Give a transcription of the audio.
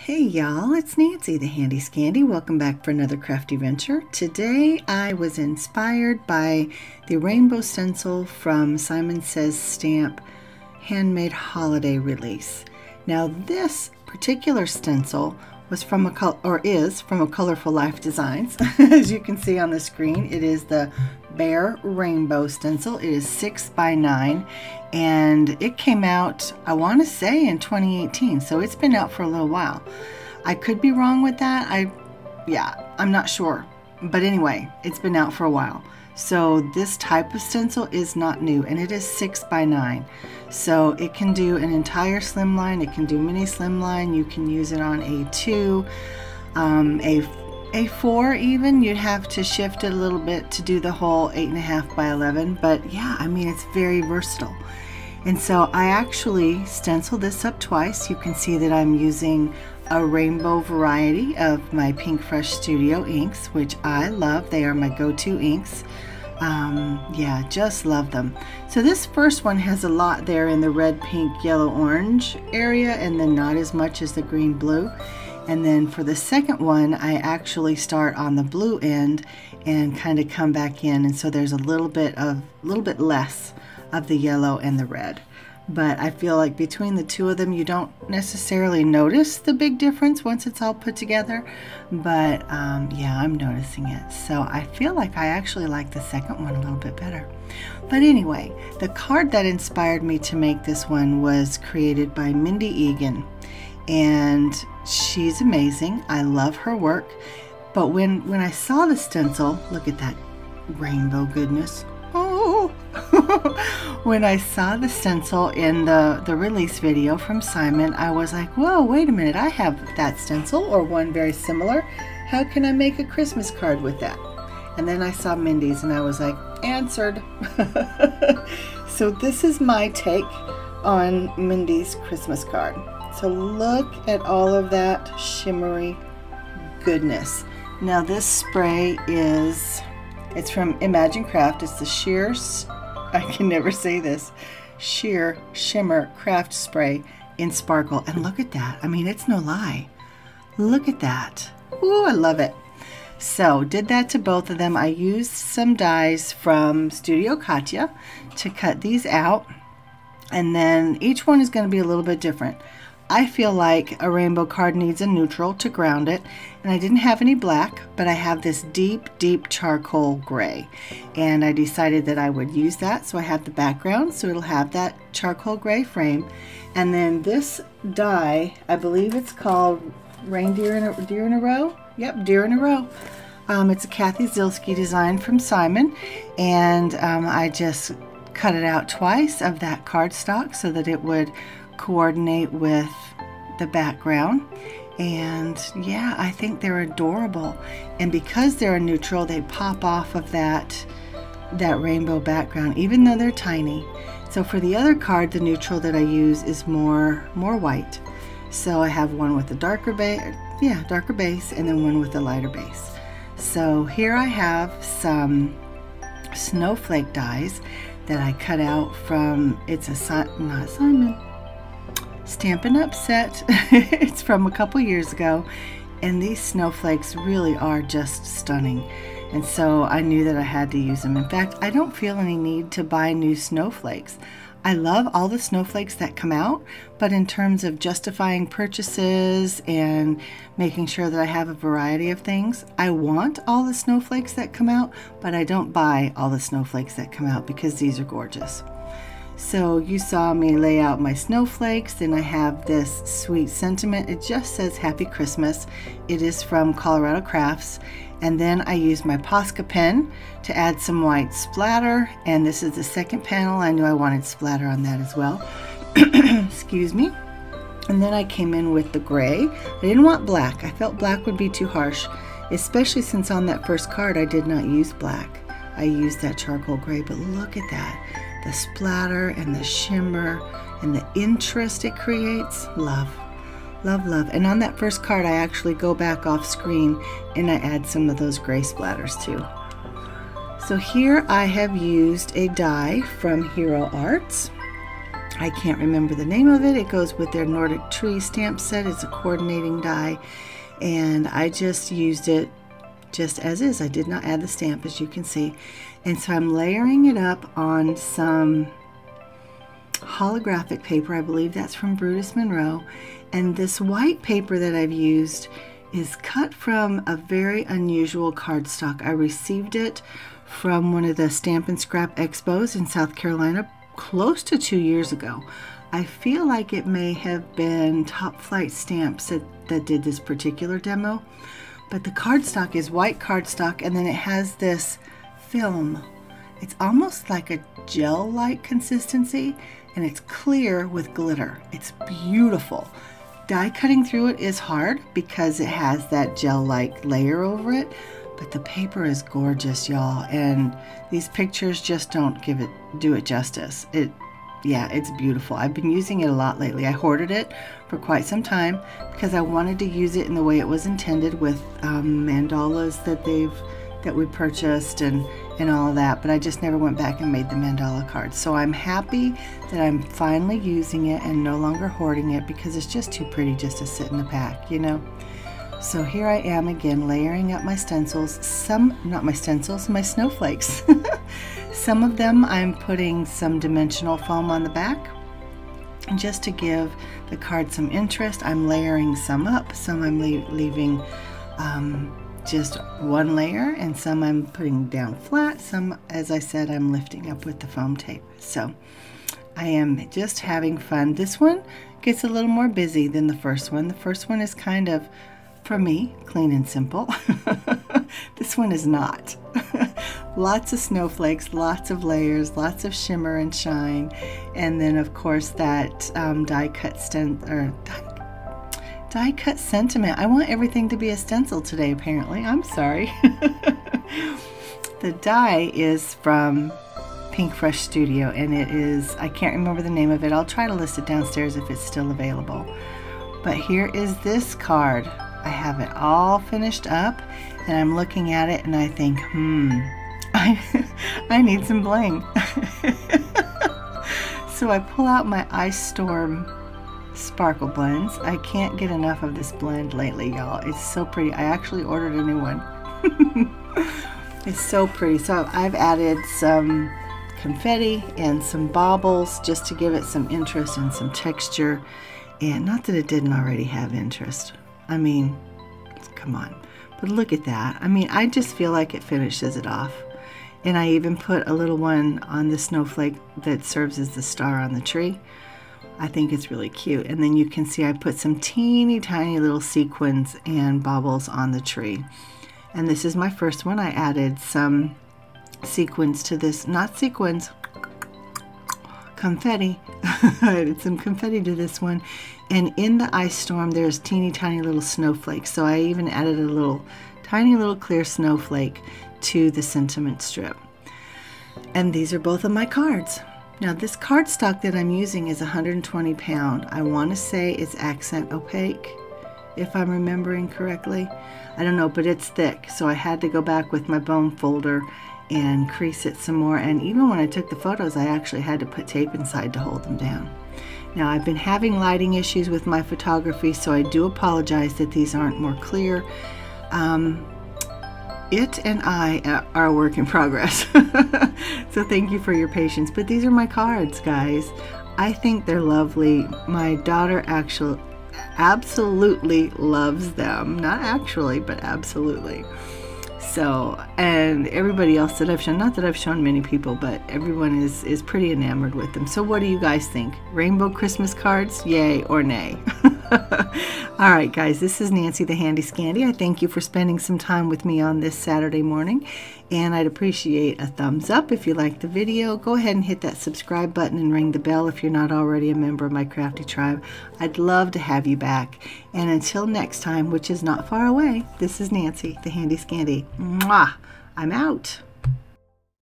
Hey y'all, it's Nancy the Handy Scandy. Welcome back for another crafty venture. Today I was inspired by the rainbow stencil from Simon Says Stamp Handmade holiday release. Now this particular stencil was from is from a Colorful Life Designs. As you can see on the screen, it is the Bear Rainbow stencil. It is 6 by 9 and it came out, I want to say, in 2018, so it's been out for a little while. I could be wrong with that. I'm not sure, but anyway, it's been out for a while. So this type of stencil is not new, and it is 6 by 9, so it can do an entire slimline. It can do mini slimline. You can use it on A2, A4 even. You'd have to shift it a little bit to do the whole 8.5 by 11, but yeah, I mean, it's very versatile. And so I actually stenciled this up twice. You can see that I'm using a rainbow variety of my Pink Fresh Studio inks, which I love. They are my go-to inks. Yeah, just love them. So this first one has a lot there in the red, pink, yellow, orange area, and then not as much as the green, blue. And then for the second one, I actually start on the blue end and kind of come back in, and so there's a little bit less of the yellow and the red. But I feel like between the two of them, you don't necessarily notice the big difference once it's all put together. But yeah, I'm noticing it. So I feel like I actually like the second one a little bit better. But anyway, the card that inspired me to make this one was created by Mindy Eggen. And she's amazing. I love her work. But when I saw the stencil, look at that rainbow goodness. Oh! When I saw the stencil in the release video from Simon, I was like, whoa, wait a minute, I have that stencil or one very similar. How can I make a Christmas card with that? And then I saw Mindy's and I was like, answered. So this is my take on Mindy's Christmas card. So look at all of that shimmery goodness. Now this spray it's from Imagine Craft. It's the sheer, I can never say this, sheer shimmer craft spray in sparkle. And look at that. I mean, it's no lie. Look at that. Ooh, I love it. So did that to both of them. I used some dies from Studio Katya to cut these out. And then each one is going to be a little bit different. I feel like a rainbow card needs a neutral to ground it, and I didn't have any black, but I have this deep, deep charcoal gray, and I decided that I would use that. So I have the background, so it'll have that charcoal gray frame, and then this die, I believe it's called Deer in a Row. Yep, Deer in a Row. It's a Kathy Zilski design from Simon, and I just cut it out twice of that cardstock so that it would coordinate with the background. And yeah, I think they're adorable, and because they're a neutral, they pop off of that rainbow background even though they're tiny. So for the other card, the neutral that I use is more white. So I have one with a darker base, and then one with a lighter base. So here I have some Snowflake dies that I cut out from, it's not Simon, Stampin' Up set. It's from a couple years ago, and these snowflakes really are just stunning, and so I knew that I had to use them. In fact, I don't feel any need to buy new snowflakes. I love all the snowflakes that come out, but in terms of justifying purchases and making sure that I have a variety of things, I want all the snowflakes that come out, but I don't buy all the snowflakes that come out because these are gorgeous. So you saw me lay out my snowflakes. Then I have this sweet sentiment. It just says Happy Christmas. It is from Colorado Crafts. And then I use my Posca pen to add some white splatter. And this is the second panel. I knew I wanted splatter on that as well. Excuse me. And then I came in with the gray. I didn't want black. I felt black would be too harsh, especially since on that first card I did not use black. I used that charcoal gray, but look at that. The splatter and the shimmer and the interest it creates. Love, love, love. And on that first card, I actually go back off screen and I add some of those gray splatters too. So here I have used a die from Hero Arts, I can't remember the name of it. It goes with their Nordic Tree stamp set. It's a coordinating die, and I just used it just as is. I did not add the stamp, as you can see. And so I'm layering it up on some holographic paper. I believe that's from Brutus Monroe. And this white paper that I've used is cut from a very unusual cardstock. I received it from one of the Stamp and Scrap Expos in South Carolina close to 2 years ago. I feel like it may have been Top Flight Stamps that did this particular demo, but the cardstock is white cardstock, and then it has this film. It's almost like a gel-like consistency, and it's clear with glitter. It's beautiful. Die cutting through it is hard because it has that gel-like layer over it, but the paper is gorgeous, y'all, and these pictures just don't do it justice. Yeah, it's beautiful. I've been using it a lot lately. I hoarded it for quite some time because I wanted to use it in the way it was intended with mandalas that we purchased and all of that, but I just never went back and made the mandala cards. So I'm happy that I'm finally using it and no longer hoarding it because it's just too pretty just to sit in a pack, you know? So here I am again layering up my stencils. Not my stencils, my snowflakes. Some of them I'm putting some dimensional foam on the back just to give the card some interest. I'm layering some up, some I'm leaving just one layer, and some I'm putting down flat. Some, as I said, I'm lifting up with the foam tape. So I am just having fun. This one gets a little more busy than the first one. The first one is kind of, for me, clean and simple. This one is not. Lots of snowflakes, lots of layers, lots of shimmer and shine, and then of course that die cut sentiment. I want everything to be a stencil today, apparently. I'm sorry. The die is from Pink Fresh Studio, and it is, I can't remember the name of it. I'll try to list it downstairs if it's still available. But here is this card. I have it all finished up, and I'm looking at it and I think, I need some bling. So I pull out my Ice Storm Sparkle blends. I can't get enough of this blend lately, y'all. It's so pretty. I actually ordered a new one. It's so pretty. So I've added some confetti and some baubles just to give it some interest and some texture. And not that it didn't already have interest. I mean, come on. But look at that. I mean, I just feel like it finishes it off. And I even put a little one on the snowflake that serves as the star on the tree. I think it's really cute. And then you can see I put some teeny tiny little sequins and baubles on the tree. And this is my first one. I added some sequins to this, not sequins, confetti. I added some confetti to this one. And in the Ice Storm, there's teeny tiny little snowflakes. So I even added a little tiny little clear snowflake to the sentiment strip. And these are both of my cards. Now this cardstock that I'm using is 120 pound. I want to say it's accent opaque, if I'm remembering correctly. I don't know, but it's thick. So I had to go back with my bone folder and crease it some more. And even when I took the photos, I actually had to put tape inside to hold them down. Now I've been having lighting issues with my photography, so I do apologize that these aren't more clear. It and I are a work in progress. So thank you for your patience. But these are my cards, guys. I think they're lovely. My daughter actually absolutely loves them. Not actually, but absolutely. So, and everybody else that I've shown, not that I've shown many people, but everyone is pretty enamored with them. So what do you guys think? Rainbow Christmas cards, yay or nay? All right, guys, this is Nancy the Handy Scandy. I thank you for spending some time with me on this Saturday morning, and I'd appreciate a thumbs up if you liked the video. Go ahead and hit that subscribe button and ring the bell if you're not already a member of my crafty tribe. I'd love to have you back. And until next time, which is not far away, this is Nancy the Handy Scandy. Mwah! I'm out.